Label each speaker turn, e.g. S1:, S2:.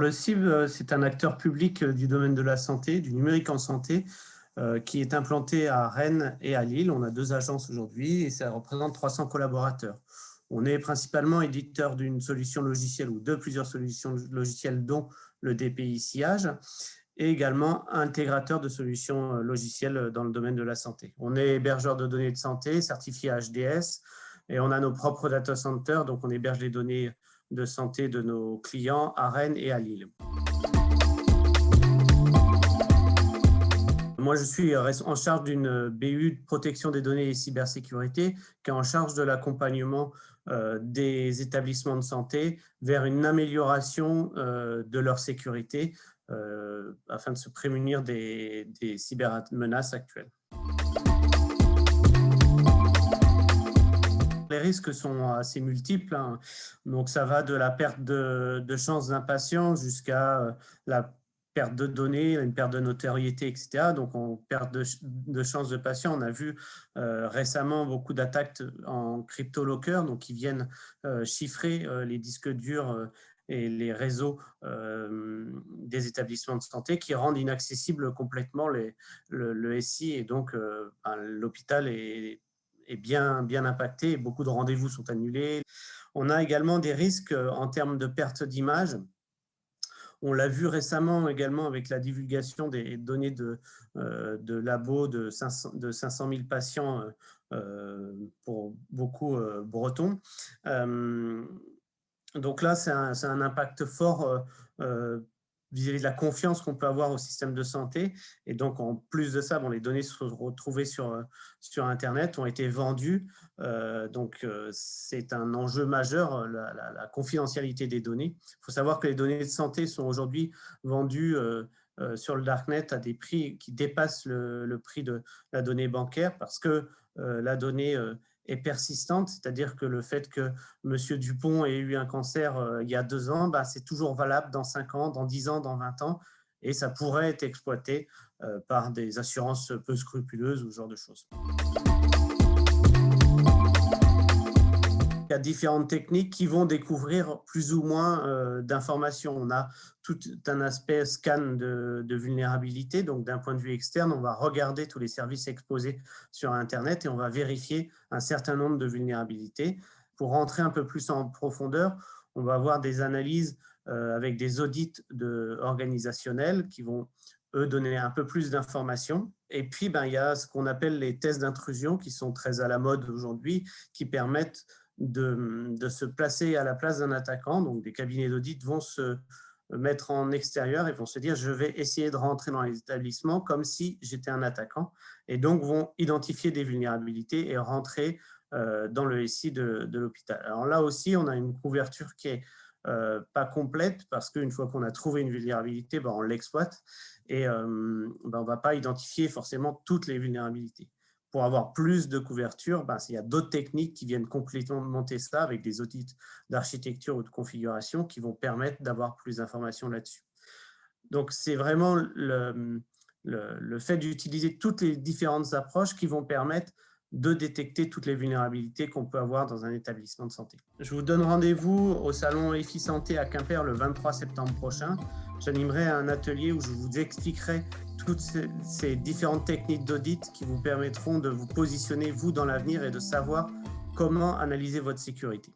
S1: le CIB, c'est un acteur public du domaine de la santé, du numérique en santé, qui est implanté à Rennes et à Lille. On a 2 agences aujourd'hui et ça représente 300 collaborateurs. On est principalement éditeur d'une solution logicielle ou de plusieurs solutions logicielles, dont le DPI Sillage, et également intégrateur de solutions logicielles dans le domaine de la santé. On est hébergeur de données de santé, certifié HDS, et on a nos propres data centers, donc on héberge les données de santé de nos clients à Rennes et à Lille. Moi, je suis en charge d'une BU de protection des données et cybersécurité qui est en charge de l'accompagnement des établissements de santé vers une amélioration de leur sécurité afin de se prémunir des cybermenaces actuelles. Les risques sont assez multiples, hein. Donc ça va de la perte de chance d'un patient jusqu'à la perte de données, une perte de notoriété, etc. Donc en perte de chance de patient, on a vu récemment beaucoup d'attaques en crypto-locker, donc qui viennent chiffrer les disques durs et les réseaux des établissements de santé, qui rendent inaccessible complètement le SI, et donc l'hôpital est bien impacté et beaucoup de rendez-vous sont annulés. On a également des risques en termes de perte d'image. On l'a vu récemment également avec la divulgation des données de labos de 500 000 patients pour beaucoup bretons. Donc là, c'est un impact fort vis-à-vis de la confiance qu'on peut avoir au système de santé. Et donc, en plus de ça, les données se sont retrouvées sur Internet, ont été vendues. Donc, c'est un enjeu majeur, la confidentialité des données. Il faut savoir que les données de santé sont aujourd'hui vendues sur le Darknet à des prix qui dépassent le prix de la donnée bancaire, parce que la donnée est persistante, c'est-à-dire que le fait que M. Dupont ait eu un cancer il y a 2 ans, c'est toujours valable dans 5 ans, dans 10 ans, dans 20 ans, et ça pourrait être exploité par des assurances peu scrupuleuses ou ce genre de choses. Il y a différentes techniques qui vont découvrir plus ou moins d'informations. On a tout un aspect scan de vulnérabilité. Donc, d'un point de vue externe, on va regarder tous les services exposés sur Internet et on va vérifier un certain nombre de vulnérabilités. Pour rentrer un peu plus en profondeur, on va avoir des analyses avec des audits organisationnels qui vont, eux, donner un peu plus d'informations. Et puis, il y a ce qu'on appelle les tests d'intrusion qui sont très à la mode aujourd'hui, qui permettent de se placer à la place d'un attaquant. Donc, des cabinets d'audit vont se mettre en extérieur et vont se dire « je vais essayer de rentrer dans les établissements comme si j'étais un attaquant ». Et donc, vont identifier des vulnérabilités et rentrer dans le SI de l'hôpital. Alors là aussi, on a une couverture qui est pas complète, parce qu'une fois qu'on a trouvé une vulnérabilité, on l'exploite et on ne va pas identifier forcément toutes les vulnérabilités. Pour avoir plus de couverture, il y a d'autres techniques qui viennent complémenter ça avec des audits d'architecture ou de configuration qui vont permettre d'avoir plus d'informations là-dessus. Donc, c'est vraiment le fait d'utiliser toutes les différentes approches qui vont permettre de détecter toutes les vulnérabilités qu'on peut avoir dans un établissement de santé. Je vous donne rendez-vous au salon EFI Santé à Quimper le 23 septembre prochain. J'animerai un atelier où je vous expliquerai toutes ces différentes techniques d'audit qui vous permettront de vous positionner, vous, dans l'avenir et de savoir comment analyser votre sécurité.